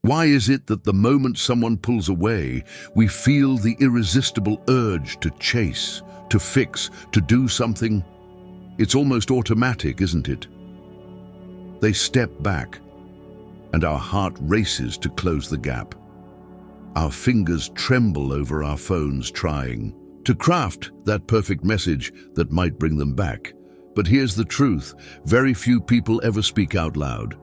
Why is it that the moment someone pulls away, we feel the irresistible urge to chase, to fix, to do something? It's almost automatic, isn't it? They step back, and our heart races to close the gap. Our fingers tremble over our phones trying to craft that perfect message that might bring them back. But here's the truth, very few people ever speak out loud.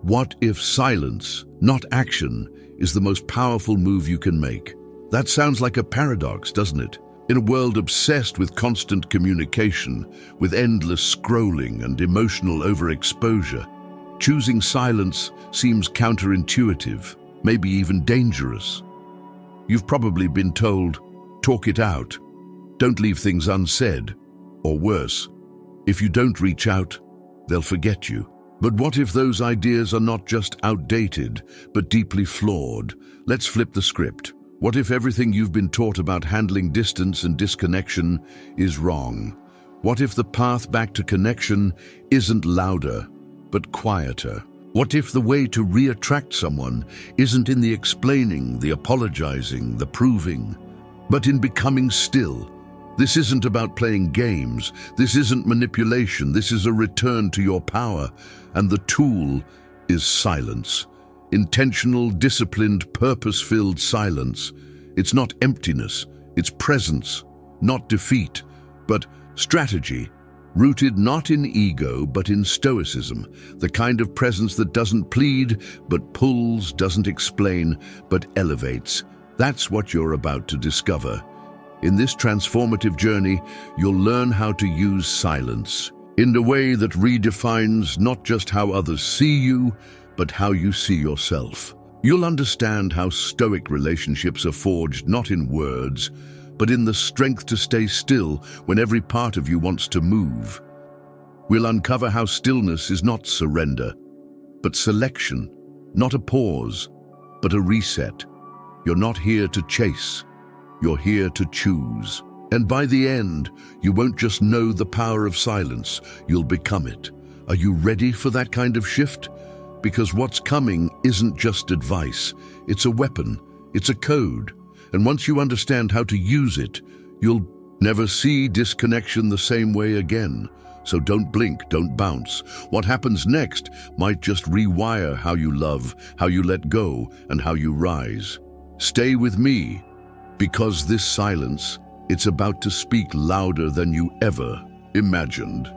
What if silence, not action, is the most powerful move you can make? That sounds like a paradox, doesn't it? In a world obsessed with constant communication, with endless scrolling and emotional overexposure, choosing silence seems counterintuitive, maybe even dangerous. You've probably been told, talk it out, don't leave things unsaid, or worse, if you don't reach out, they'll forget you. But what if those ideas are not just outdated, but deeply flawed? Let's flip the script. What if everything you've been taught about handling distance and disconnection is wrong? What if the path back to connection isn't louder, but quieter? What if the way to reattract someone isn't in the explaining, the apologizing, the proving, but in becoming still? This isn't about playing games. This isn't manipulation. This is a return to your power. And the tool is silence. Intentional, disciplined, purpose-filled silence. It's not emptiness. It's presence. Not defeat, but strategy. Rooted not in ego, but in stoicism. The kind of presence that doesn't plead, but pulls, doesn't explain, but elevates. That's what you're about to discover. In this transformative journey, you'll learn how to use silence in a way that redefines not just how others see you, but how you see yourself. You'll understand how Stoic relationships are forged not in words, but in the strength to stay still when every part of you wants to move. We'll uncover how stillness is not surrender, but selection, not a pause, but a reset. You're not here to chase. You're here to choose. And by the end, you won't just know the power of silence, you'll become it. Are you ready for that kind of shift? Because what's coming isn't just advice, it's a weapon, it's a code. And once you understand how to use it, you'll never see disconnection the same way again. So don't blink, don't bounce. What happens next might just rewire how you love, how you let go, and how you rise. Stay with me. Because this silence, it's about to speak louder than you ever imagined.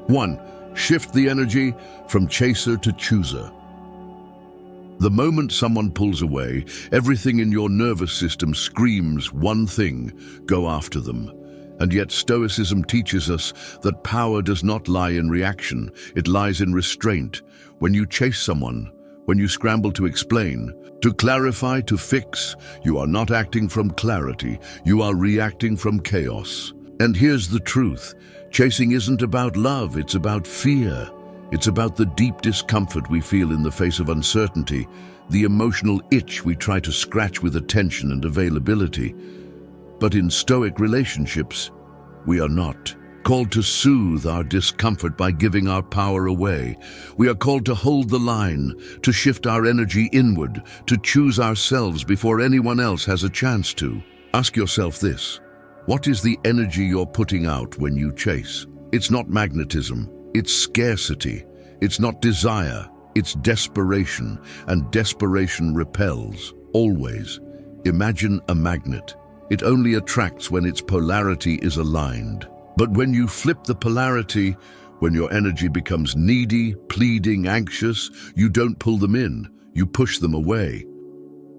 1. Shift the energy from chaser to chooser. The moment someone pulls away, everything in your nervous system screams one thing: go after them. And yet Stoicism teaches us that power does not lie in reaction, it lies in restraint. When you chase someone, when you scramble to explain, to clarify, to fix, you are not acting from clarity, you are reacting from chaos. And here's the truth, chasing isn't about love, it's about fear. It's about the deep discomfort we feel in the face of uncertainty, the emotional itch we try to scratch with attention and availability. But in Stoic relationships, we are not called to soothe our discomfort by giving our power away. We are called to hold the line, to shift our energy inward, to choose ourselves before anyone else has a chance to. Ask yourself this: what is the energy you're putting out when you chase? It's not magnetism, it's scarcity. It's not desire, it's desperation, and desperation repels, always. Imagine a magnet. It only attracts when its polarity is aligned. But when you flip the polarity, when your energy becomes needy, pleading, anxious, you don't pull them in, you push them away.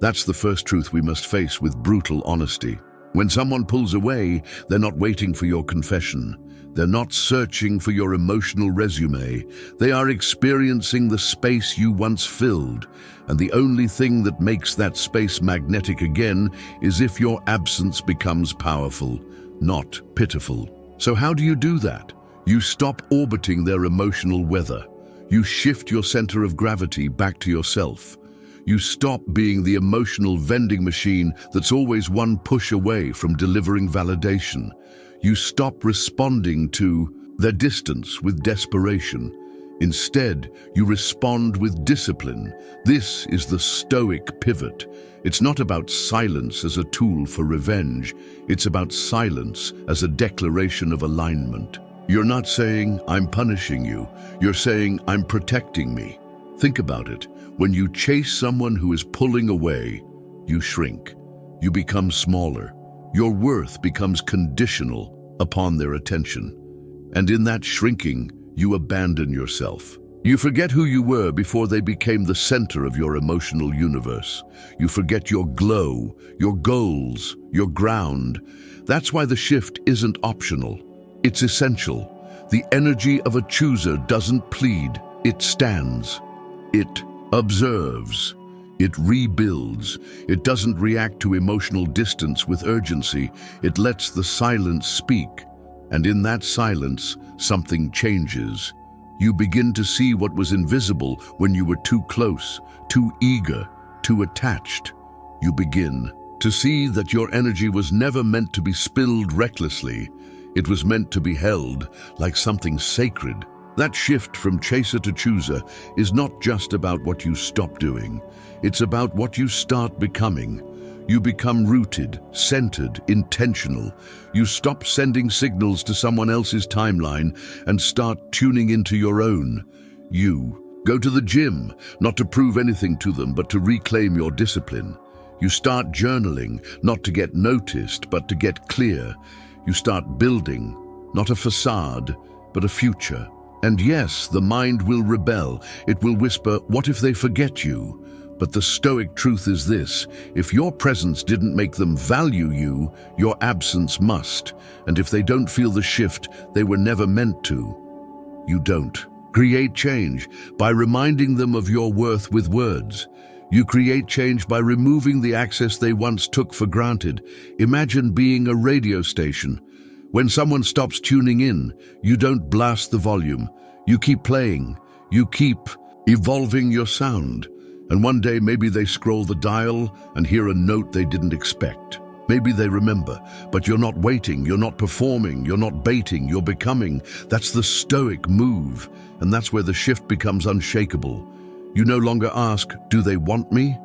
That's the first truth we must face with brutal honesty. When someone pulls away, they're not waiting for your confession. They're not searching for your emotional resume. They are experiencing the space you once filled. And the only thing that makes that space magnetic again is if your absence becomes powerful, not pitiful. So how do you do that? You stop orbiting their emotional weather. You shift your center of gravity back to yourself. You stop being the emotional vending machine that's always one push away from delivering validation. You stop responding to their distance with desperation. Instead, you respond with discipline. This is the Stoic pivot. It's not about silence as a tool for revenge. It's about silence as a declaration of alignment. You're not saying, "I'm punishing you." You're saying, "I'm protecting me." Think about it. When you chase someone who is pulling away, you shrink. You become smaller. Your worth becomes conditional upon their attention. And in that shrinking, you abandon yourself. You forget who you were before they became the center of your emotional universe. You forget your glow, your goals, your ground. That's why the shift isn't optional. It's essential. The energy of a chooser doesn't plead, it stands. It observes. It rebuilds. It doesn't react to emotional distance with urgency. It lets the silence speak. And in that silence, something changes. You begin to see what was invisible when you were too close, too eager, too attached. You begin to see that your energy was never meant to be spilled recklessly. It was meant to be held like something sacred. That shift from chaser to chooser is not just about what you stop doing. It's about what you start becoming. You become rooted, centered, intentional. You stop sending signals to someone else's timeline and start tuning into your own. You go to the gym, not to prove anything to them, but to reclaim your discipline. You start journaling, not to get noticed, but to get clear. You start building, not a facade, but a future. And yes, the mind will rebel. It will whisper, "What if they forget you?" But the Stoic truth is this: if your presence didn't make them value you, your absence must. And if they don't feel the shift, they were never meant to. You don't create change by reminding them of your worth with words. You create change by removing the access they once took for granted. Imagine being a radio station. When someone stops tuning in, you don't blast the volume. You keep playing. You keep evolving your sound. And one day maybe they scroll the dial and hear a note they didn't expect. Maybe they remember, but you're not waiting, you're not performing, you're not baiting, you're becoming. That's the Stoic move, and that's where the shift becomes unshakable. You no longer ask, "Do they want me?"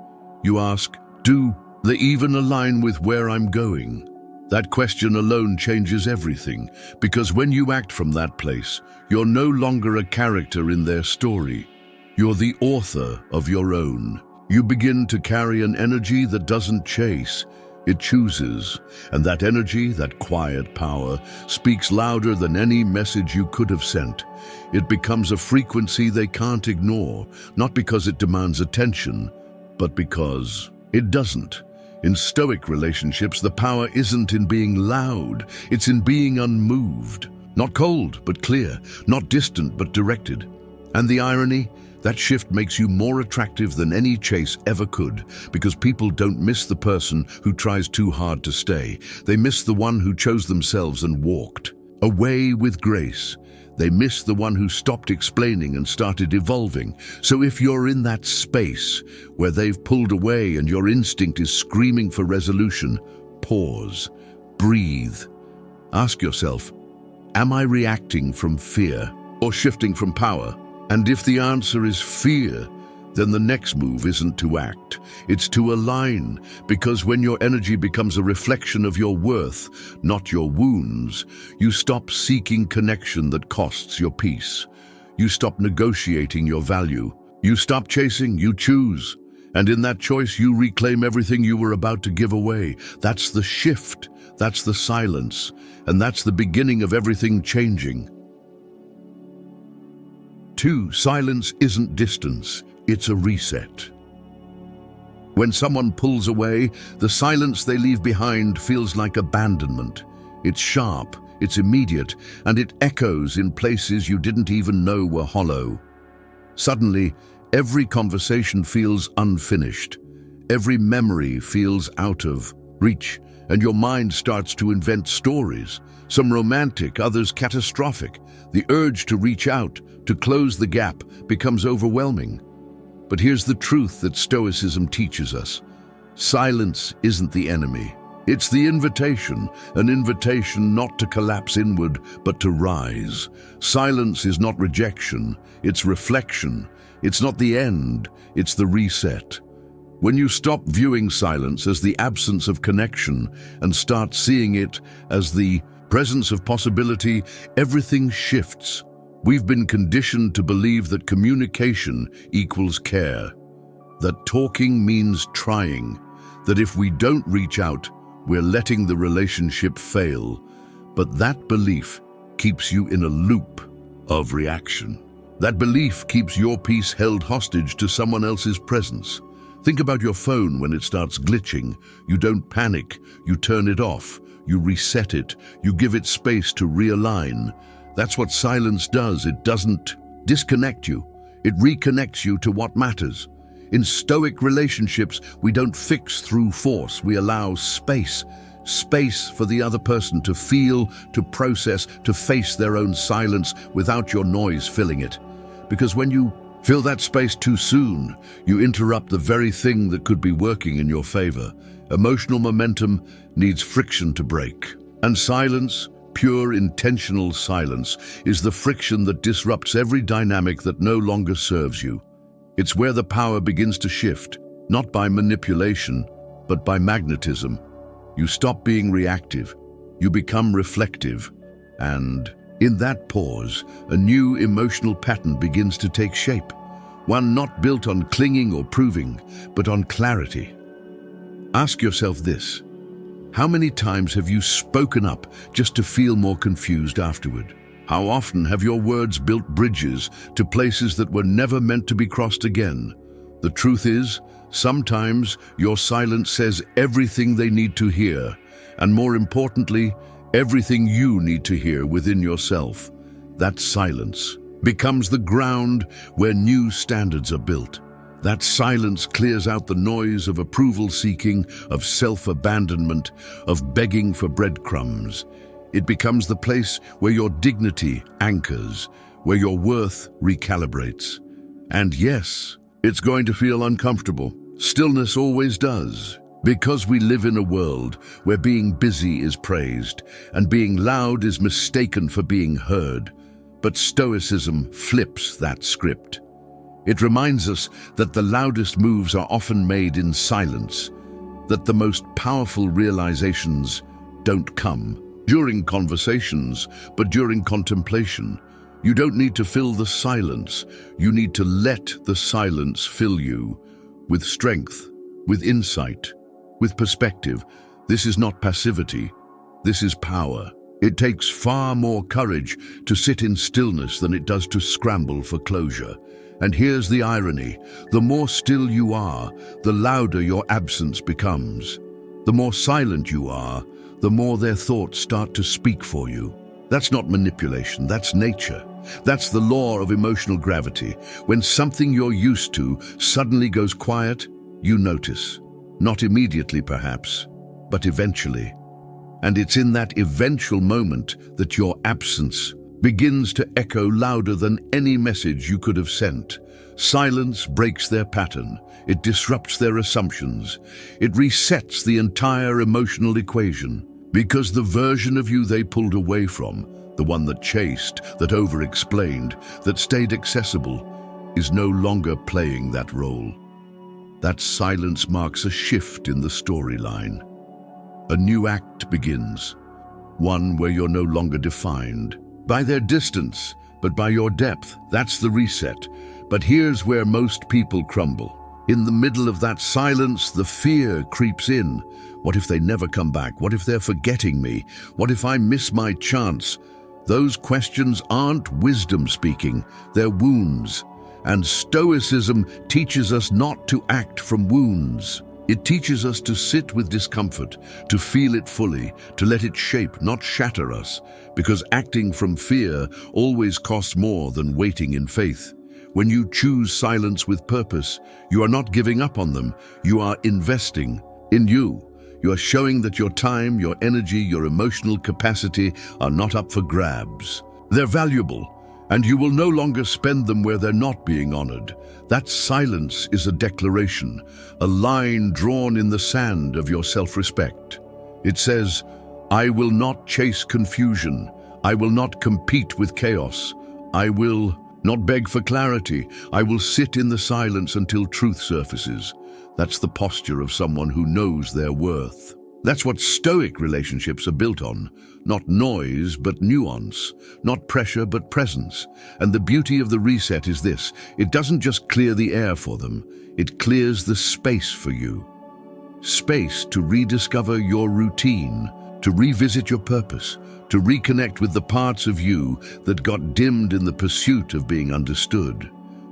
You ask, "Do they even align with where I'm going?" That question alone changes everything, because when you act from that place, you're no longer a character in their story. You're the author of your own. You begin to carry an energy that doesn't chase, it chooses. And that energy, that quiet power, speaks louder than any message you could have sent. It becomes a frequency they can't ignore, not because it demands attention, but because it doesn't. In Stoic relationships, the power isn't in being loud, it's in being unmoved. Not cold, but clear. Not distant, but directed. And the irony? That shift makes you more attractive than any chase ever could, because people don't miss the person who tries too hard to stay. They miss the one who chose themselves and walked away with grace. They miss the one who stopped explaining and started evolving. So if you're in that space where they've pulled away and your instinct is screaming for resolution, pause, breathe. Ask yourself, am I reacting from fear or shifting from power? And if the answer is fear, then the next move isn't to act, it's to align, because when your energy becomes a reflection of your worth, not your wounds, you stop seeking connection that costs your peace. You stop negotiating your value. You stop chasing, you choose. And in that choice, you reclaim everything you were about to give away. That's the shift, that's the silence, and that's the beginning of everything changing. 2. Silence isn't distance, it's a reset. When someone pulls away, the silence they leave behind feels like abandonment. It's sharp, it's immediate, and it echoes in places you didn't even know were hollow. Suddenly, every conversation feels unfinished. Every memory feels out of reach, and your mind starts to invent stories, some romantic, others catastrophic. The urge to reach out, to close the gap, becomes overwhelming. But here's the truth that Stoicism teaches us. Silence isn't the enemy. It's the invitation, an invitation not to collapse inward, but to rise. Silence is not rejection, it's reflection. It's not the end, it's the reset. When you stop viewing silence as the absence of connection and start seeing it as the presence of possibility, everything shifts. We've been conditioned to believe that communication equals care, that talking means trying, that if we don't reach out, we're letting the relationship fail. But that belief keeps you in a loop of reaction. That belief keeps your peace held hostage to someone else's presence. Think about your phone when it starts glitching. You don't panic, you turn it off, you reset it, you give it space to realign. That's what silence does. It doesn't disconnect you, it reconnects you to what matters. In Stoic relationships, we don't fix through force, we allow space. Space for the other person to feel, to process, to face their own silence without your noise filling it. Because when you fill that space too soon, you interrupt the very thing that could be working in your favor. Emotional momentum needs friction to break. And silence, pure intentional silence, is the friction that disrupts every dynamic that no longer serves you. It's where the power begins to shift, not by manipulation, but by magnetism. You stop being reactive, you become reflective, and in that pause, a new emotional pattern begins to take shape, one not built on clinging or proving, but on clarity. Ask yourself this: how many times have you spoken up just to feel more confused afterward? How often have your words built bridges to places that were never meant to be crossed again? The truth is, sometimes your silence says everything they need to hear, and more importantly, everything you need to hear within yourself. That silence becomes the ground where new standards are built. That silence clears out the noise of approval seeking, of self-abandonment, of begging for breadcrumbs. It becomes the place where your dignity anchors, where your worth recalibrates. And yes, it's going to feel uncomfortable. Stillness always does. Because we live in a world where being busy is praised and being loud is mistaken for being heard. But Stoicism flips that script. It reminds us that the loudest moves are often made in silence, that the most powerful realizations don't come during conversations, but during contemplation. You don't need to fill the silence. You need to let the silence fill you with strength, with insight, with perspective. This is not passivity. This is power. It takes far more courage to sit in stillness than it does to scramble for closure. And here's the irony. The more still you are, the louder your absence becomes. The more silent you are, the more their thoughts start to speak for you. That's not manipulation, that's nature. That's the law of emotional gravity. When something you're used to suddenly goes quiet, you notice. Not immediately, perhaps, but eventually. And it's in that eventual moment that your absence begins to echo louder than any message you could have sent. Silence breaks their pattern. It disrupts their assumptions. It resets the entire emotional equation. Because the version of you they pulled away from, the one that chased, that over-explained, that stayed accessible, is no longer playing that role. That silence marks a shift in the storyline. A new act begins, one where you're no longer defined by their distance, but by your depth. That's the reset. But here's where most people crumble. In the middle of that silence, the fear creeps in. What if they never come back? What if they're forgetting me? What if I miss my chance? Those questions aren't wisdom speaking, they're wounds. And Stoicism teaches us not to act from wounds. It teaches us to sit with discomfort, to feel it fully, to let it shape, not shatter us, because acting from fear always costs more than waiting in faith. When you choose silence with purpose, you are not giving up on them, you are investing in you. You are showing that your time, your energy, your emotional capacity are not up for grabs. They're valuable, and you will no longer spend them where they're not being honored. That silence is a declaration, a line drawn in the sand of your self-respect. It says, I will not chase confusion. I will not compete with chaos. I will not beg for clarity. I will sit in the silence until truth surfaces. That's the posture of someone who knows their worth. That's what Stoic relationships are built on. Not noise, but nuance. Not pressure, but presence. And the beauty of the reset is this. It doesn't just clear the air for them. It clears the space for you. Space to rediscover your routine, to revisit your purpose, to reconnect with the parts of you that got dimmed in the pursuit of being understood.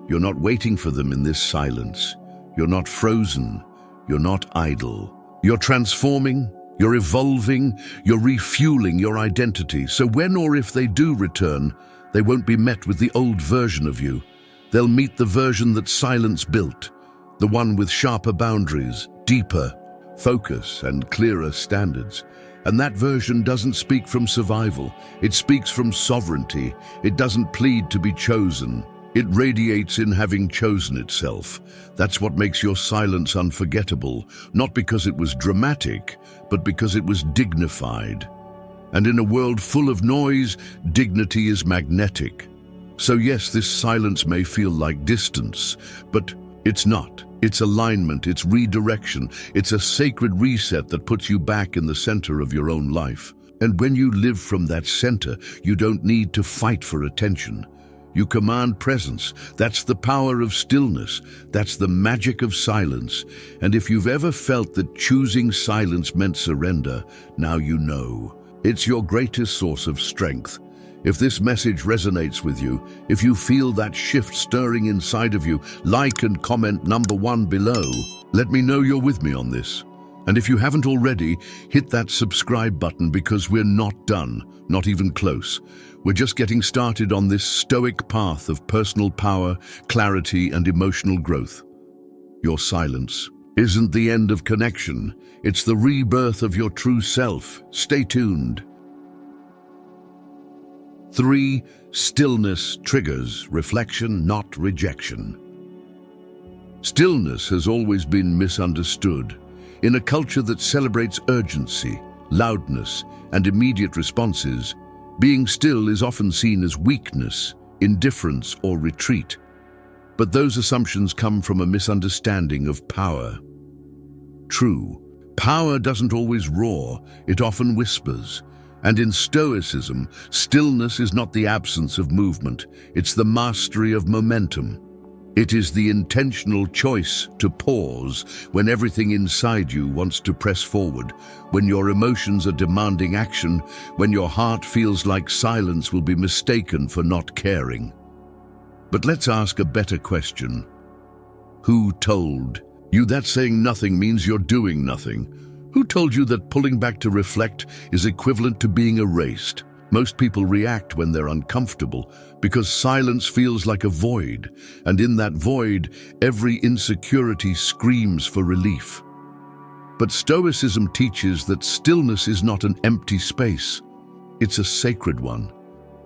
You're not waiting for them in this silence. You're not frozen. You're not idle. You're transforming, you're evolving, you're refueling your identity. So when or if they do return, they won't be met with the old version of you. They'll meet the version that silence built, the one with sharper boundaries, deeper focus, and clearer standards. And that version doesn't speak from survival. It speaks from sovereignty. It doesn't plead to be chosen. It radiates in having chosen itself. That's what makes your silence unforgettable, not because it was dramatic, but because it was dignified. And in a world full of noise, dignity is magnetic. So yes, this silence may feel like distance, but it's not. It's alignment, it's redirection, it's a sacred reset that puts you back in the center of your own life. And when you live from that center, you don't need to fight for attention. You command presence. That's the power of stillness. That's the magic of silence. And if you've ever felt that choosing silence meant surrender, now you know. It's your greatest source of strength. If this message resonates with you, if you feel that shift stirring inside of you, like and comment #1 below. Let me know you're with me on this. And if you haven't already, hit that subscribe button because we're not done, not even close. We're just getting started on this stoic path of personal power, clarity, and emotional growth. Your silence isn't the end of connection. It's the rebirth of your true self. Stay tuned. 3. Stillness triggers reflection, not rejection. Stillness has always been misunderstood. In a culture that celebrates urgency, loudness, and immediate responses, being still is often seen as weakness, indifference, or retreat. But those assumptions come from a misunderstanding of power. True, power doesn't always roar, it often whispers. And in Stoicism, stillness is not the absence of movement, it's the mastery of momentum. It is the intentional choice to pause when everything inside you wants to press forward, when your emotions are demanding action, when your heart feels like silence will be mistaken for not caring. But let's ask a better question. Who told you that saying nothing means you're doing nothing? Who told you that pulling back to reflect is equivalent to being erased? Most people react when they're uncomfortable because silence feels like a void, and in that void, every insecurity screams for relief. But Stoicism teaches that stillness is not an empty space. It's a sacred one.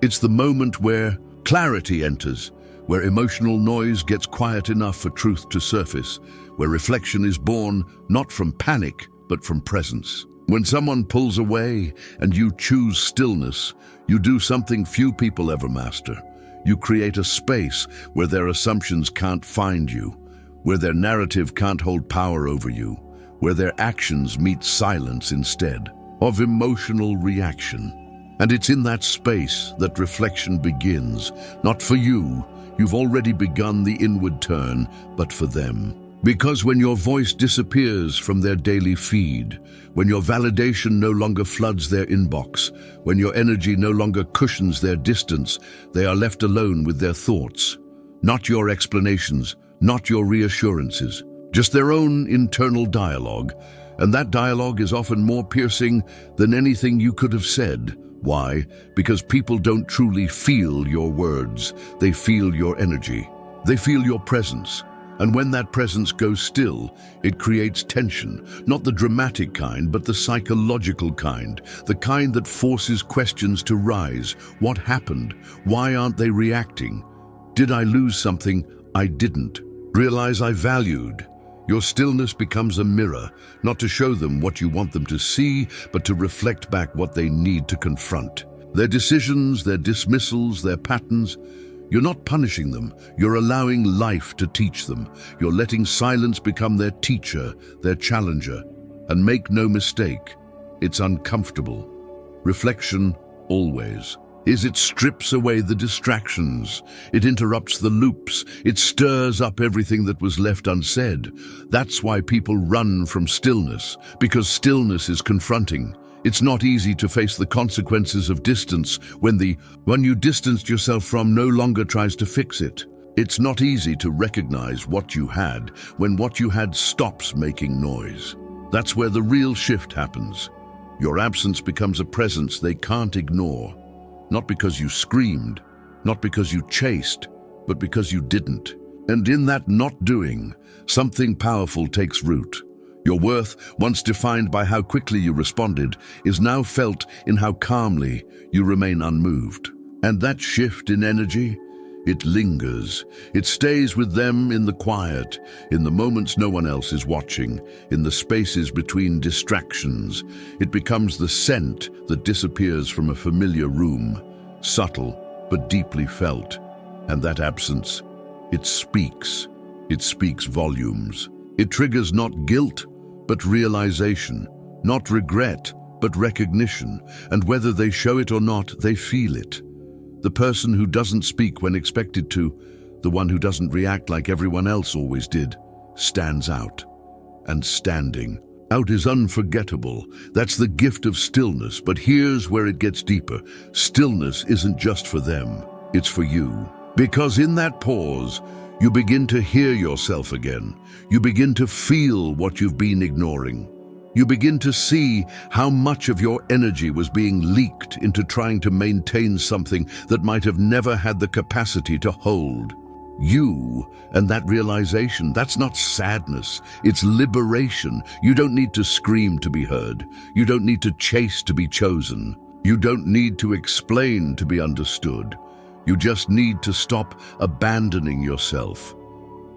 It's the moment where clarity enters, where emotional noise gets quiet enough for truth to surface, where reflection is born not from panic, but from presence. When someone pulls away and you choose stillness, you do something few people ever master. You create a space where their assumptions can't find you, where their narrative can't hold power over you, where their actions meet silence instead of emotional reaction. And it's in that space that reflection begins. Not for you, you've already begun the inward turn, but for them. Because when your voice disappears from their daily feed, when your validation no longer floods their inbox, when your energy no longer cushions their distance, they are left alone with their thoughts. Not your explanations, not your reassurances, just their own internal dialogue. And that dialogue is often more piercing than anything you could have said. Why? Because people don't truly feel your words. They feel your energy. They feel your presence. And when that presence goes still, it creates tension, not the dramatic kind, but the psychological kind, the kind that forces questions to rise. What happened? Why aren't they reacting? Did I lose something I didn't realize I valued? Your stillness becomes a mirror, not to show them what you want them to see, but to reflect back what they need to confront. Their decisions, their dismissals, their patterns. You're not punishing them, you're allowing life to teach them. You're letting silence become their teacher, their challenger. And make no mistake, it's uncomfortable. Reflection, always, is it strips away the distractions. It interrupts the loops. It stirs up everything that was left unsaid. That's why people run from stillness, because stillness is confronting. It's not easy to face the consequences of distance when you distanced yourself from no longer tries to fix it. It's not easy to recognize what you had when what you had stops making noise. That's where the real shift happens. Your absence becomes a presence they can't ignore. Not because you screamed, not because you chased, but because you didn't. And in that not doing, something powerful takes root. Your worth, once defined by how quickly you responded, is now felt in how calmly you remain unmoved. And that shift in energy, it lingers. It stays with them in the quiet, in the moments no one else is watching, in the spaces between distractions. It becomes the scent that disappears from a familiar room, subtle but deeply felt. And that absence, it speaks volumes. It triggers not guilt, but realization, not regret, but recognition. And whether they show it or not, they feel it. The person who doesn't speak when expected to, the one who doesn't react like everyone else always did, stands out. And standing out is unforgettable. That's the gift of stillness. But here's where it gets deeper. Stillness isn't just for them, it's for you. Because in that pause, you begin to hear yourself again. You begin to feel what you've been ignoring. You begin to see how much of your energy was being leaked into trying to maintain something that might have never had the capacity to hold. You and that realization, that's not sadness, it's liberation. You don't need to scream to be heard. You don't need to chase to be chosen. You don't need to explain to be understood. You just need to stop abandoning yourself.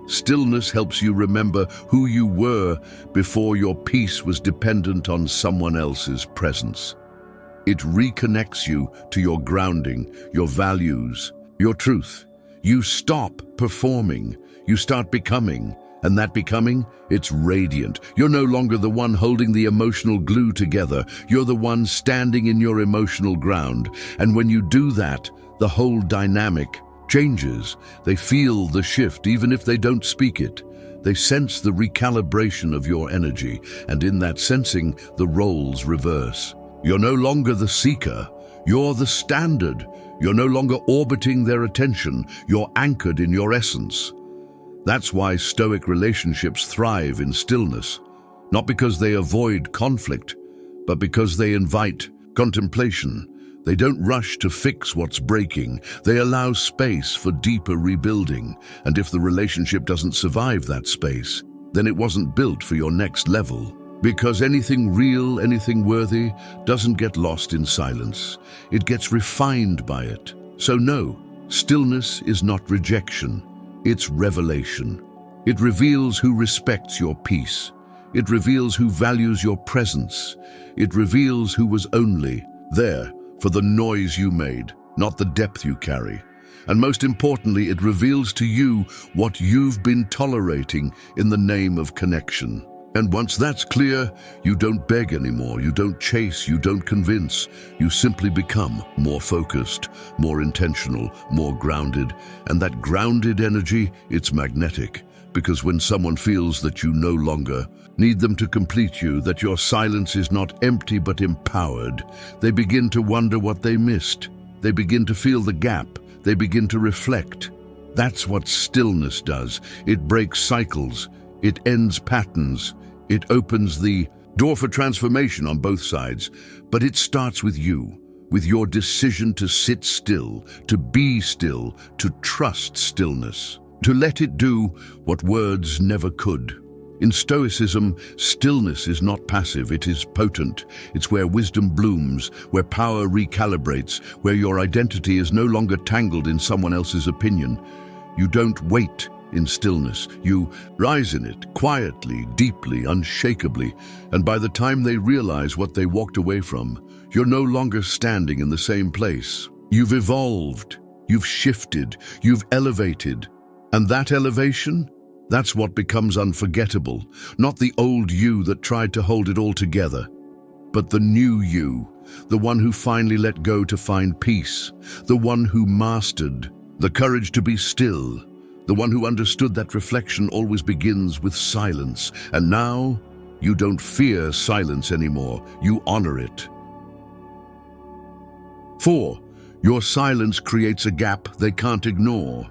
Stillness helps you remember who you were before your peace was dependent on someone else's presence. It reconnects you to your grounding, your values, your truth. You stop performing, you start becoming, and that becoming, it's radiant. You're no longer the one holding the emotional glue together. You're the one standing in your emotional ground. And when you do that, the whole dynamic changes. They feel the shift, even if they don't speak it. They sense the recalibration of your energy, and in that sensing, the roles reverse. You're no longer the seeker, you're the standard. You're no longer orbiting their attention, you're anchored in your essence. That's why Stoic relationships thrive in stillness, not because they avoid conflict, but because they invite contemplation. They don't rush to fix what's breaking. They allow space for deeper rebuilding. And if the relationship doesn't survive that space, then it wasn't built for your next level. Because anything real, anything worthy, doesn't get lost in silence. It gets refined by it. So no, stillness is not rejection. It's revelation. It reveals who respects your peace. It reveals who values your presence. It reveals who was only there for the noise you made, not the depth you carry. And most importantly, it reveals to you what you've been tolerating in the name of connection. And once that's clear, you don't beg anymore, you don't chase, you don't convince. You simply become more focused, more intentional, more grounded. And that grounded energy, it's magnetic. Because when someone feels that you no longer need them to complete you, that your silence is not empty but empowered, they begin to wonder what they missed. They begin to feel the gap. They begin to reflect. That's what stillness does. It breaks cycles. It ends patterns. It opens the door for transformation on both sides. But it starts with you, with your decision to sit still, to be still, to trust stillness, to let it do what words never could. In Stoicism, stillness is not passive, it is potent. It's where wisdom blooms, where power recalibrates, where your identity is no longer tangled in someone else's opinion. You don't wait in stillness. You rise in it, quietly, deeply, unshakably, and by the time they realize what they walked away from, you're no longer standing in the same place. You've evolved, you've shifted, you've elevated. And that elevation? That's what becomes unforgettable. Not the old you that tried to hold it all together, but the new you, the one who finally let go to find peace, the one who mastered the courage to be still, the one who understood that reflection always begins with silence. And now, you don't fear silence anymore, you honor it. 4. Your silence creates a gap they can't ignore.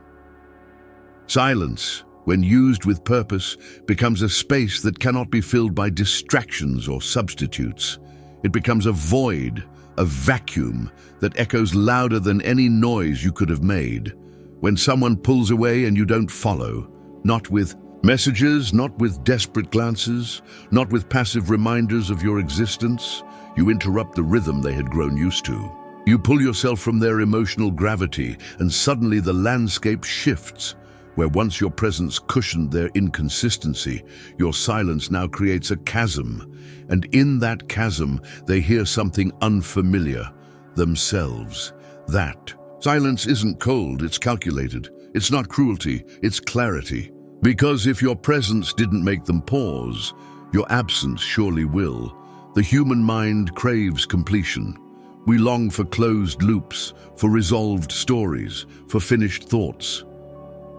Silence, when used with purpose, becomes a space that cannot be filled by distractions or substitutes. It becomes a void, a vacuum that echoes louder than any noise you could have made. When someone pulls away and you don't follow, not with messages, not with desperate glances, not with passive reminders of your existence, you interrupt the rhythm they had grown used to. You pull yourself from their emotional gravity, and suddenly the landscape shifts. Where once your presence cushioned their inconsistency, your silence now creates a chasm. And in that chasm, they hear something unfamiliar, themselves. That silence isn't cold, it's calculated. It's not cruelty, it's clarity. Because if your presence didn't make them pause, your absence surely will. The human mind craves completion. We long for closed loops, for resolved stories, for finished thoughts.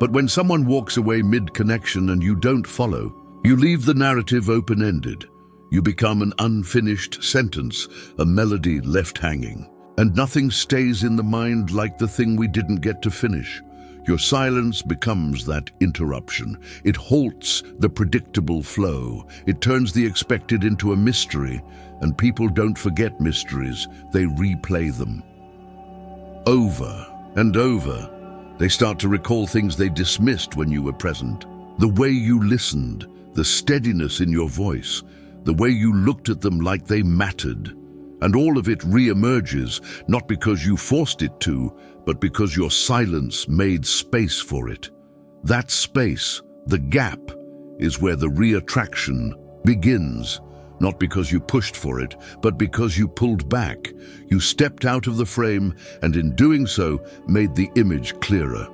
But when someone walks away mid-connection and you don't follow, you leave the narrative open-ended. You become an unfinished sentence, a melody left hanging. And nothing stays in the mind like the thing we didn't get to finish. Your silence becomes that interruption. It halts the predictable flow. It turns the expected into a mystery. And people don't forget mysteries, they replay them. Over and over. They start to recall things they dismissed when you were present. The way you listened, the steadiness in your voice, the way you looked at them like they mattered. And all of it re-emerges, not because you forced it to, but because your silence made space for it. That space, the gap, is where the re-attraction begins. Not because you pushed for it, but because you pulled back. You stepped out of the frame, and in doing so, made the image clearer.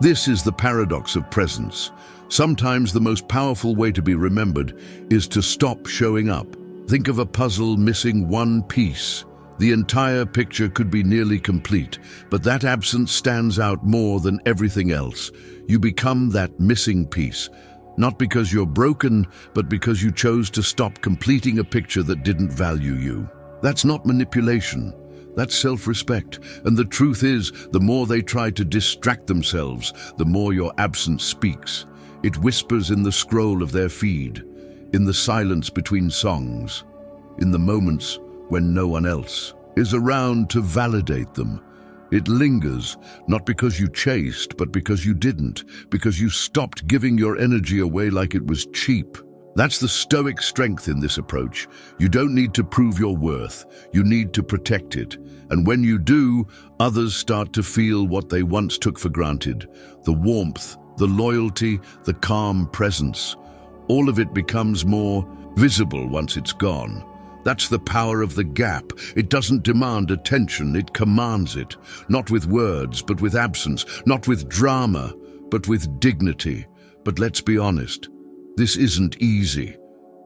This is the paradox of presence. Sometimes the most powerful way to be remembered is to stop showing up. Think of a puzzle missing one piece. The entire picture could be nearly complete, but that absence stands out more than everything else. You become that missing piece. Not because you're broken, but because you chose to stop completing a picture that didn't value you. That's not manipulation. That's self-respect. And the truth is, the more they try to distract themselves, the more your absence speaks. It whispers in the scroll of their feed, in the silence between songs, in the moments when no one else is around to validate them. It lingers, not because you chased, but because you didn't, because you stopped giving your energy away like it was cheap. That's the Stoic strength in this approach. You don't need to prove your worth, you need to protect it. And when you do, others start to feel what they once took for granted. The warmth, the loyalty, the calm presence. All of it becomes more visible once it's gone. That's the power of the gap. It doesn't demand attention, it commands it. Not with words, but with absence. Not with drama, but with dignity. But let's be honest, this isn't easy.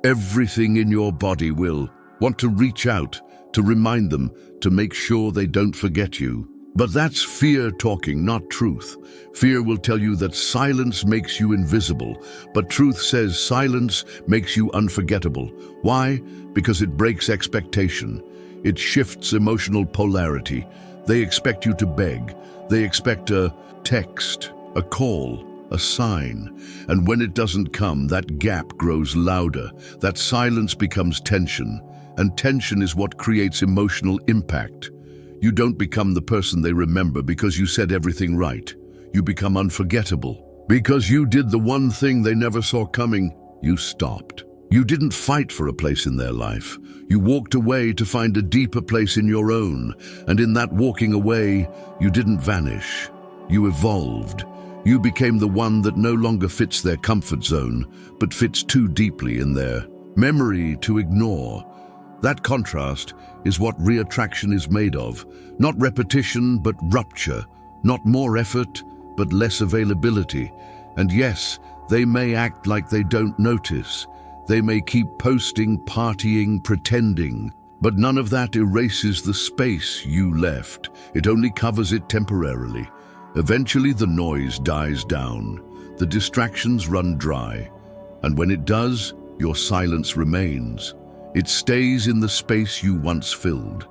Everything in your body will want to reach out, to remind them, to make sure they don't forget you. But that's fear talking, not truth. Fear will tell you that silence makes you invisible, but truth says silence makes you unforgettable. Why? Because it breaks expectation. It shifts emotional polarity. They expect you to beg. They expect a text, a call, a sign. And when it doesn't come, that gap grows louder. That silence becomes tension. And tension is what creates emotional impact. You don't become the person they remember because you said everything right. You become unforgettable because you did the one thing they never saw coming. You stopped. You didn't fight for a place in their life. You walked away to find a deeper place in your own. And in that walking away, you didn't vanish. You evolved. You became the one that no longer fits their comfort zone, but fits too deeply in their memory to ignore. That contrast is what reattraction is made of. Not repetition, but rupture. Not more effort, but less availability. And yes, they may act like they don't notice. They may keep posting, partying, pretending. But none of that erases the space you left. It only covers it temporarily. Eventually the noise dies down. The distractions run dry. And when it does, your silence remains. It stays in the space you once filled.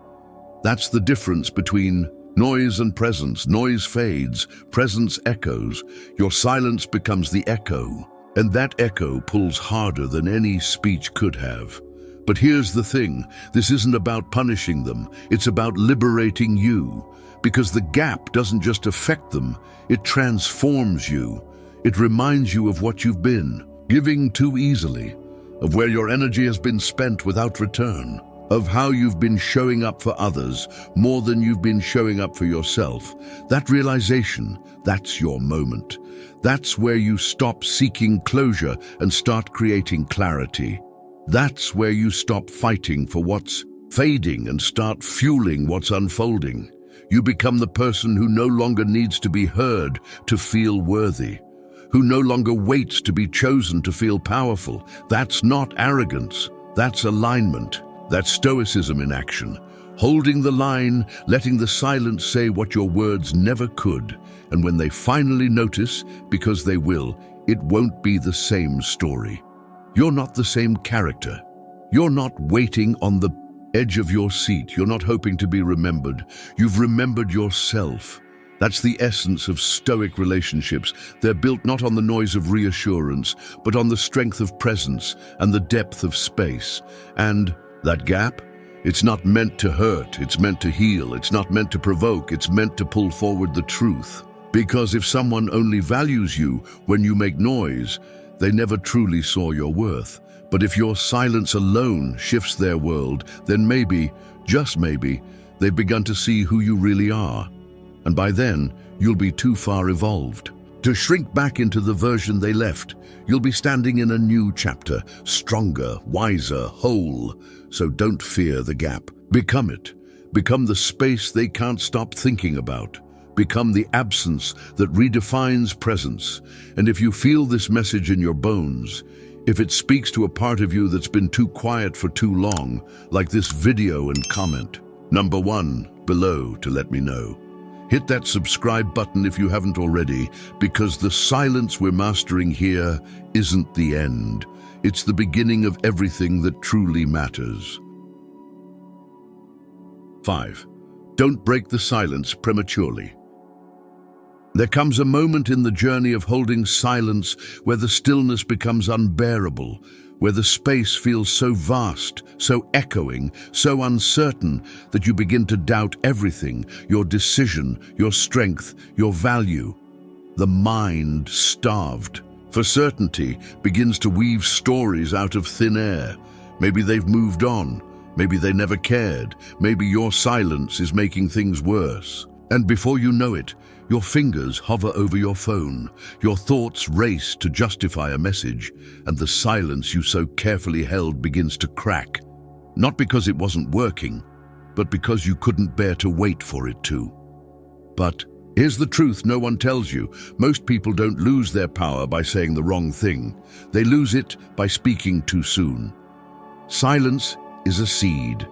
That's the difference between noise and presence. Noise fades, presence echoes. Your silence becomes the echo, and that echo pulls harder than any speech could have. But here's the thing, this isn't about punishing them, it's about liberating you. Because the gap doesn't just affect them, it transforms you. It reminds you of what you've been, giving too easily, of where your energy has been spent without return, of how you've been showing up for others more than you've been showing up for yourself. That realization, that's your moment. That's where you stop seeking closure and start creating clarity. That's where you stop fighting for what's fading and start fueling what's unfolding. You become the person who no longer needs to be heard to feel worthy, who no longer waits to be chosen to feel powerful. That's not arrogance, that's alignment. That's stoicism in action. Holding the line, letting the silence say what your words never could. And when they finally notice, because they will, it won't be the same story. You're not the same character. You're not waiting on the edge of your seat. You're not hoping to be remembered. You've remembered yourself. That's the essence of Stoic relationships. They're built not on the noise of reassurance, but on the strength of presence and the depth of space. And that gap, it's not meant to hurt, it's meant to heal. It's not meant to provoke, it's meant to pull forward the truth. Because if someone only values you when you make noise, they never truly saw your worth. But if your silence alone shifts their world, then maybe, just maybe, they've begun to see who you really are. And by then, you'll be too far evolved to shrink back into the version they left. You'll be standing in a new chapter, stronger, wiser, whole. So don't fear the gap. Become it. Become the space they can't stop thinking about. Become the absence that redefines presence. And if you feel this message in your bones, if it speaks to a part of you that's been too quiet for too long, like this video, and comment number 1 below to let me know. Hit that subscribe button if you haven't already, because the silence we're mastering here isn't the end. It's the beginning of everything that truly matters. 5. Don't break the silence prematurely. There comes a moment in the journey of holding silence where the stillness becomes unbearable, where the space feels so vast, so echoing, so uncertain that you begin to doubt everything, your decision, your strength, your value. The mind, starved for certainty, begins to weave stories out of thin air. Maybe they've moved on, maybe they never cared, maybe your silence is making things worse. And before you know it, your fingers hover over your phone, your thoughts race to justify a message, and the silence you so carefully held begins to crack. Not because it wasn't working, but because you couldn't bear to wait for it to. But here's the truth no one tells you. Most people don't lose their power by saying the wrong thing. They lose it by speaking too soon. Silence is a seed.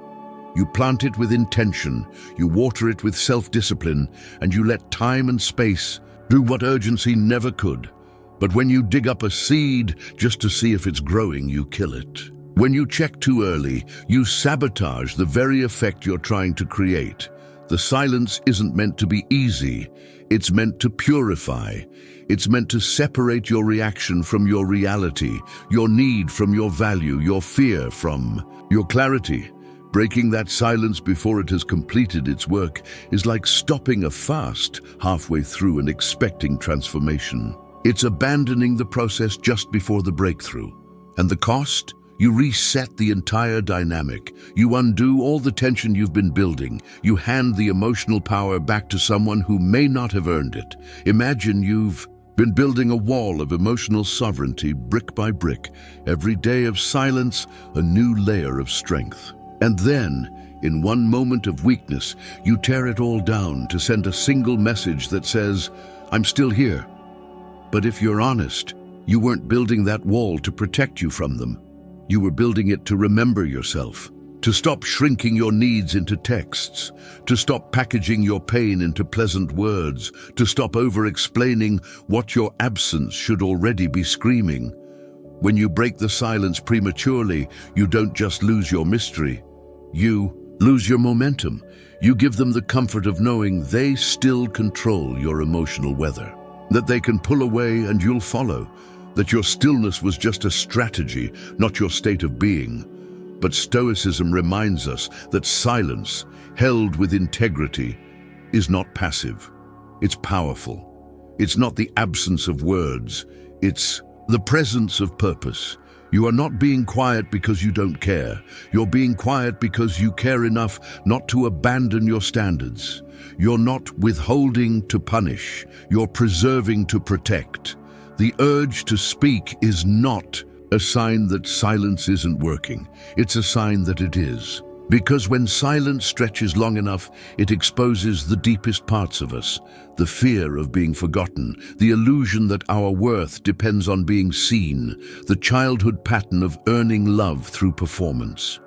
You plant it with intention, you water it with self-discipline, and you let time and space do what urgency never could. But when you dig up a seed just to see if it's growing, you kill it. When you check too early, you sabotage the very effect you're trying to create. The silence isn't meant to be easy. It's meant to purify. It's meant to separate your reaction from your reality, your need from your value, your fear from your clarity. Breaking that silence before it has completed its work is like stopping a fast halfway through and expecting transformation. It's abandoning the process just before the breakthrough. And the cost? You reset the entire dynamic. You undo all the tension you've been building. You hand the emotional power back to someone who may not have earned it. Imagine you've been building a wall of emotional sovereignty brick by brick. Every day of silence, a new layer of strength. And then, in one moment of weakness, you tear it all down to send a single message that says, "I'm still here." But if you're honest, you weren't building that wall to protect you from them. You were building it to remember yourself, to stop shrinking your needs into texts, to stop packaging your pain into pleasant words, to stop over-explaining what your absence should already be screaming. When you break the silence prematurely, you don't just lose your mystery. You lose your momentum. You give them the comfort of knowing they still control your emotional weather, that they can pull away and you'll follow, that your stillness was just a strategy, not your state of being. But Stoicism reminds us that silence, held with integrity, is not passive. It's powerful. It's not the absence of words. It's the presence of purpose. You are not being quiet because you don't care. You're being quiet because you care enough not to abandon your standards. You're not withholding to punish. You're preserving to protect. The urge to speak is not a sign that silence isn't working. It's a sign that it is. Because when silence stretches long enough, it exposes the deepest parts of us, the fear of being forgotten, the illusion that our worth depends on being seen, the childhood pattern of earning love through performance.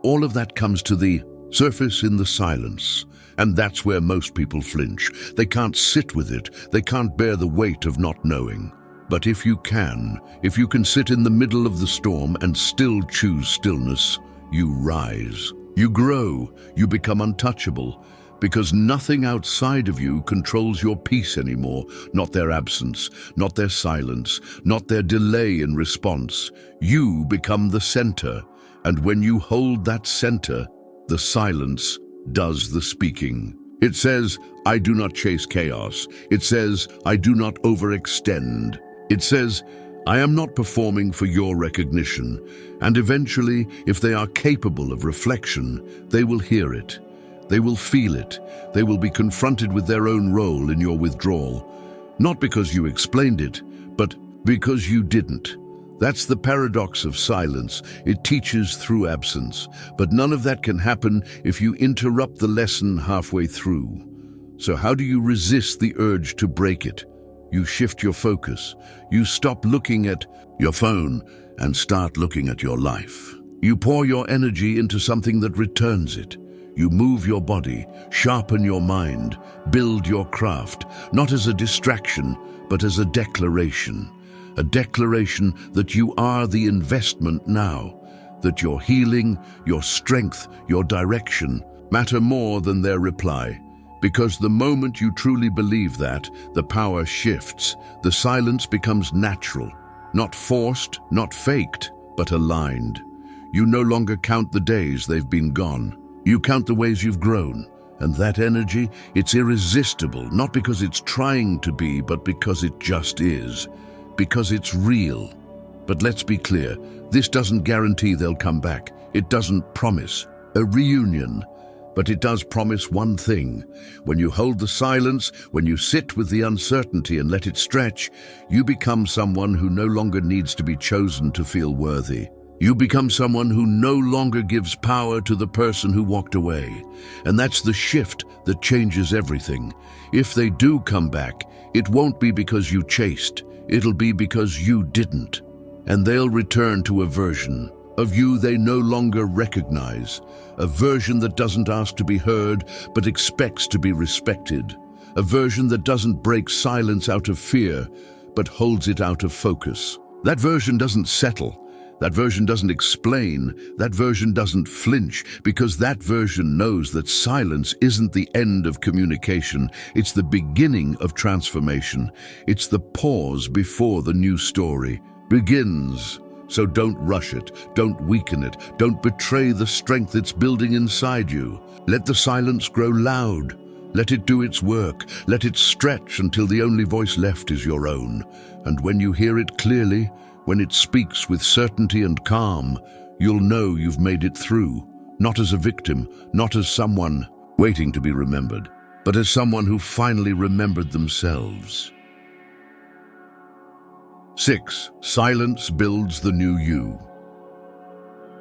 All of that comes to the surface in the silence, and that's where most people flinch. They can't sit with it. They can't bear the weight of not knowing. But if you can sit in the middle of the storm and still choose stillness, you rise, you grow, you become untouchable, because nothing outside of you controls your peace anymore, not their absence, not their silence, not their delay in response. You become the center, and when you hold that center, the silence does the speaking. It says, "I do not chase chaos." It says, "I do not overextend." It says, "I am not performing for your recognition." And eventually, if they are capable of reflection, they will hear it. They will feel it. They will be confronted with their own role in your withdrawal. Not because you explained it, but because you didn't. That's the paradox of silence. It teaches through absence. But none of that can happen if you interrupt the lesson halfway through. So how do you resist the urge to break it? You shift your focus. You stop looking at your phone and start looking at your life. You pour your energy into something that returns it. You move your body, sharpen your mind, build your craft, not as a distraction, but as a declaration. A declaration that you are the investment now, that your healing, your strength, your direction matter more than their reply. Because the moment you truly believe that, the power shifts. The silence becomes natural, not forced, not faked, but aligned. You no longer count the days they've been gone. You count the ways you've grown. And that energy, it's irresistible, not because it's trying to be, but because it just is. Because it's real. But let's be clear, this doesn't guarantee they'll come back. It doesn't promise a reunion. But it does promise one thing. When you hold the silence, when you sit with the uncertainty and let it stretch, you become someone who no longer needs to be chosen to feel worthy. You become someone who no longer gives power to the person who walked away. And that's the shift that changes everything. If they do come back, it won't be because you chased. It'll be because you didn't. And they'll return to a version of you they no longer recognize. A version that doesn't ask to be heard, but expects to be respected. A version that doesn't break silence out of fear, but holds it out of focus. That version doesn't settle. That version doesn't explain. That version doesn't flinch, because that version knows that silence isn't the end of communication. It's the beginning of transformation. It's the pause before the new story begins. So don't rush it, don't weaken it, don't betray the strength it's building inside you. Let the silence grow loud. Let it do its work. Let it stretch until the only voice left is your own. And when you hear it clearly, when it speaks with certainty and calm, you'll know you've made it through, not as a victim, not as someone waiting to be remembered, but as someone who finally remembered themselves. 6. Silence builds the new you.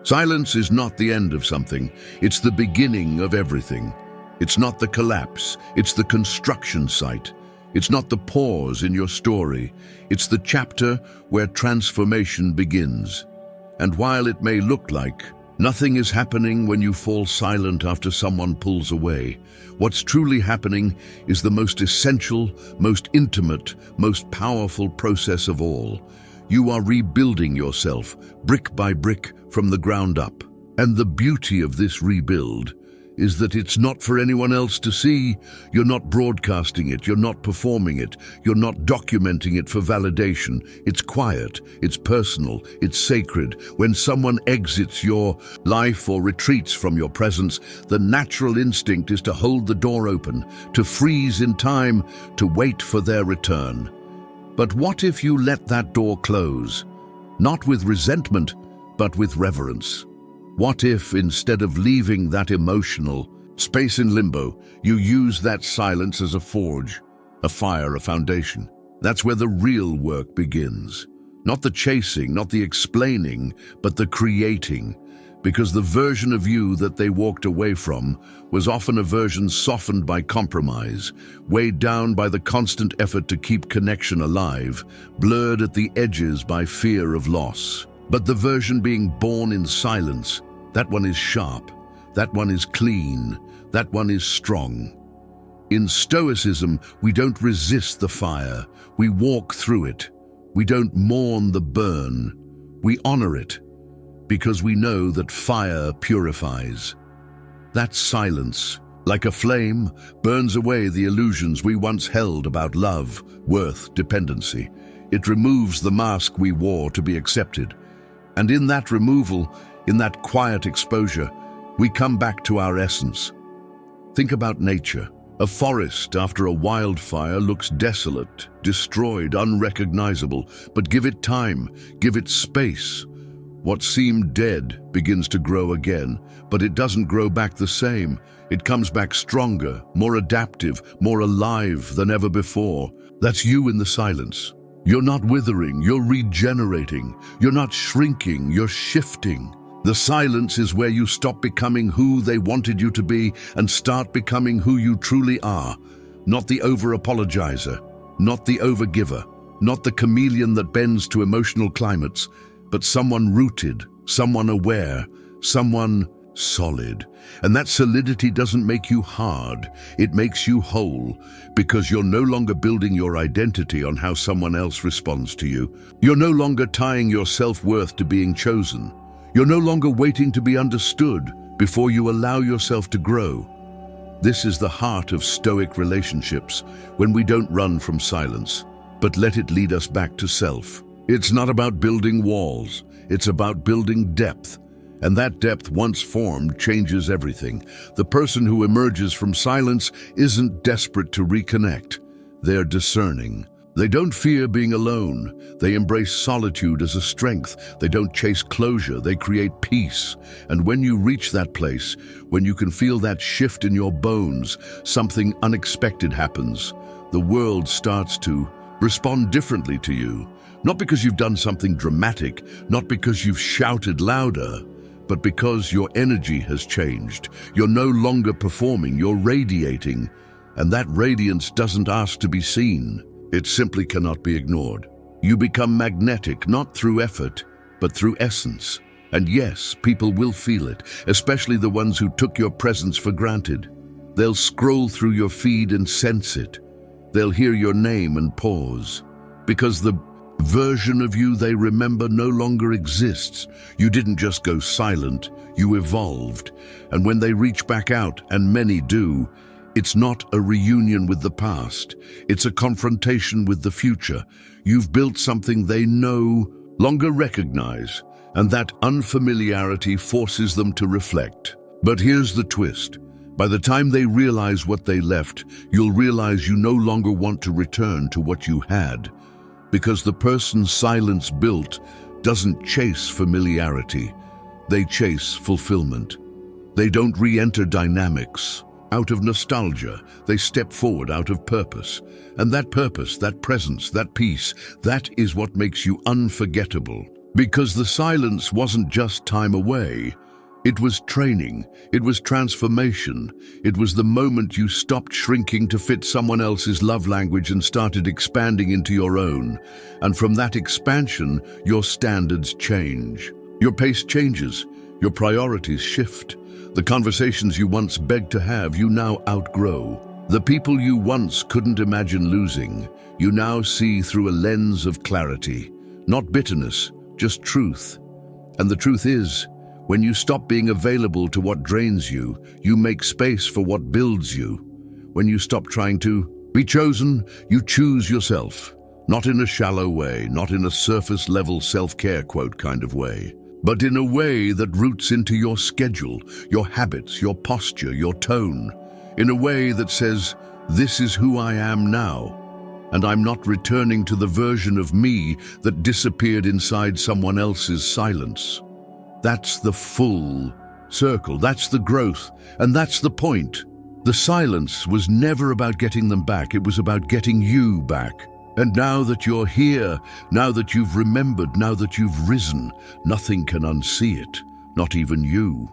Silence is not the end of something, it's the beginning of everything. It's not the collapse, it's the construction site. It's not the pause in your story, it's the chapter where transformation begins. And while it may look like nothing is happening when you fall silent after someone pulls away, what's truly happening is the most essential, most intimate, most powerful process of all. You are rebuilding yourself, brick by brick, from the ground up. And the beauty of this rebuild is that it's not for anyone else to see. You're not broadcasting it, you're not performing it, you're not documenting it for validation. It's quiet, it's personal, it's sacred. When someone exits your life or retreats from your presence, the natural instinct is to hold the door open, to freeze in time, to wait for their return. But what if you let that door close? Not with resentment, but with reverence. What if, instead of leaving that emotional space in limbo, you use that silence as a forge, a fire, a foundation? That's where the real work begins. Not the chasing, not the explaining, but the creating. Because the version of you that they walked away from was often a version softened by compromise, weighed down by the constant effort to keep connection alive, blurred at the edges by fear of loss. But the version being born in silence, that one is sharp, that one is clean, that one is strong. In Stoicism, we don't resist the fire, we walk through it. We don't mourn the burn, we honor it, because we know that fire purifies. That silence, like a flame, burns away the illusions we once held about love, worth, dependency. It removes the mask we wore to be accepted. And in that removal, in that quiet exposure, we come back to our essence. Think about nature. A forest after a wildfire looks desolate, destroyed, unrecognizable. But give it time, give it space. What seemed dead begins to grow again, but it doesn't grow back the same. It comes back stronger, more adaptive, more alive than ever before. That's you in the silence. You're not withering, you're regenerating. You're not shrinking, you're shifting. The silence is where you stop becoming who they wanted you to be and start becoming who you truly are. Not the over-apologizer, not the over-giver, not the chameleon that bends to emotional climates, but someone rooted, someone aware, someone solid. And that solidity doesn't make you hard, it makes you whole, because you're no longer building your identity on how someone else responds to you. You're no longer tying your self-worth to being chosen. You're no longer waiting to be understood before you allow yourself to grow. This is the heart of Stoic relationships, when we don't run from silence, but let it lead us back to self. It's not about building walls, it's about building depth. And that depth, once formed, changes everything. The person who emerges from silence isn't desperate to reconnect. They're discerning. They don't fear being alone. They embrace solitude as a strength. They don't chase closure, they create peace. And when you reach that place, when you can feel that shift in your bones, something unexpected happens. The world starts to respond differently to you. Not because you've done something dramatic, not because you've shouted louder, but because your energy has changed. You're no longer performing, you're radiating. And that radiance doesn't ask to be seen. It simply cannot be ignored. You become magnetic, not through effort, but through essence. And yes, people will feel it, especially the ones who took your presence for granted. They'll scroll through your feed and sense it. They'll hear your name and pause. Because the version of you they remember no longer exists. You didn't just go silent, you evolved. And when they reach back out, and many do, it's not a reunion with the past. It's a confrontation with the future. You've built something they no longer recognize, and that unfamiliarity forces them to reflect. But here's the twist. By the time they realize what they left, you'll realize you no longer want to return to what you had. Because the person silence built doesn't chase familiarity. They chase fulfillment. They don't re-enter dynamics. Out of nostalgia, they step forward out of purpose. And that purpose, that presence, that peace, that is what makes you unforgettable. Because the silence wasn't just time away. It was training. It was transformation. It was the moment you stopped shrinking to fit someone else's love language and started expanding into your own. And from that expansion, your standards change. Your pace changes. Your priorities shift. The conversations you once begged to have, you now outgrow. The people you once couldn't imagine losing, you now see through a lens of clarity. Not bitterness, just truth. And the truth is, when you stop being available to what drains you, you make space for what builds you. When you stop trying to be chosen, you choose yourself. Not in a shallow way, not in a surface-level self-care quote kind of way, but in a way that roots into your schedule, your habits, your posture, your tone. In a way that says, this is who I am now, and I'm not returning to the version of me that disappeared inside someone else's silence. That's the full circle, that's the growth, and that's the point. The silence was never about getting them back, it was about getting you back. And now that you're here, now that you've remembered, now that you've risen, nothing can unsee it, not even you.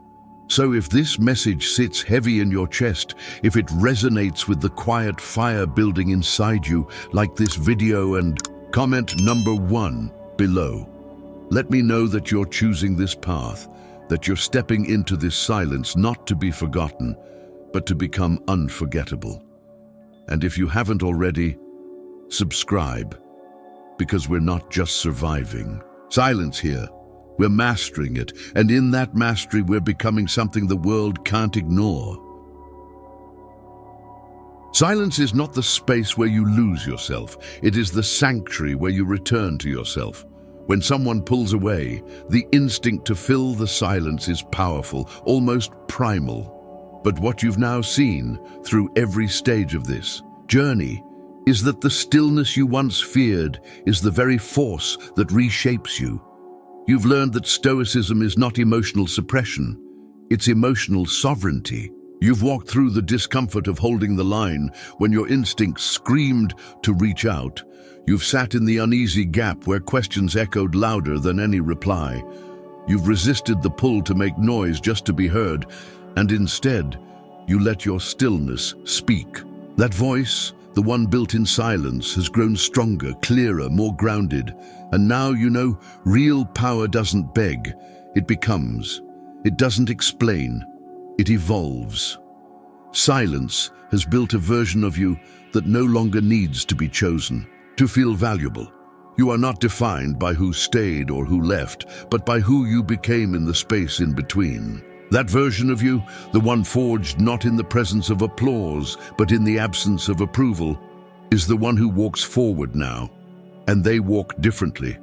So if this message sits heavy in your chest, if it resonates with the quiet fire building inside you, like this video, and comment number 1 below. Let me know that you're choosing this path, that you're stepping into this silence not to be forgotten, but to become unforgettable. And if you haven't already, subscribe, because we're not just surviving silence here. We're mastering it, and in that mastery we're becoming something the world can't ignore. Silence is not the space where you lose yourself. It is the sanctuary where you return to yourself. When someone pulls away, the instinct to fill the silence is powerful, almost primal. But what you've now seen through every stage of this journey is that the stillness you once feared is the very force that reshapes you. You've learned that stoicism is not emotional suppression, it's emotional sovereignty. You've walked through the discomfort of holding the line when your instincts screamed to reach out. You've sat in the uneasy gap where questions echoed louder than any reply. You've resisted the pull to make noise just to be heard, and instead, you let your stillness speak. That voice, the one built in silence, has grown stronger, clearer, more grounded. And now you know real power doesn't beg, it becomes. It doesn't explain, it evolves. Silence has built a version of you that no longer needs to be chosen. To feel valuable, you are not defined by who stayed or who left, but by who you became in the space in between. That version of you, the one forged not in the presence of applause, but in the absence of approval, is the one who walks forward now. And they walk differently,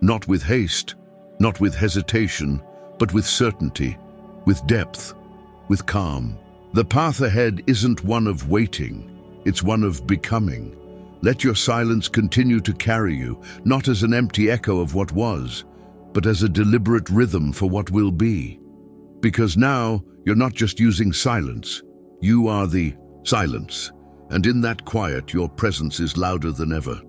not with haste, not with hesitation, but with certainty, with depth, with calm. The path ahead isn't one of waiting, it's one of becoming. Let your silence continue to carry you, not as an empty echo of what was, but as a deliberate rhythm for what will be. Because now, you're not just using silence, you are the silence. And in that quiet, your presence is louder than ever.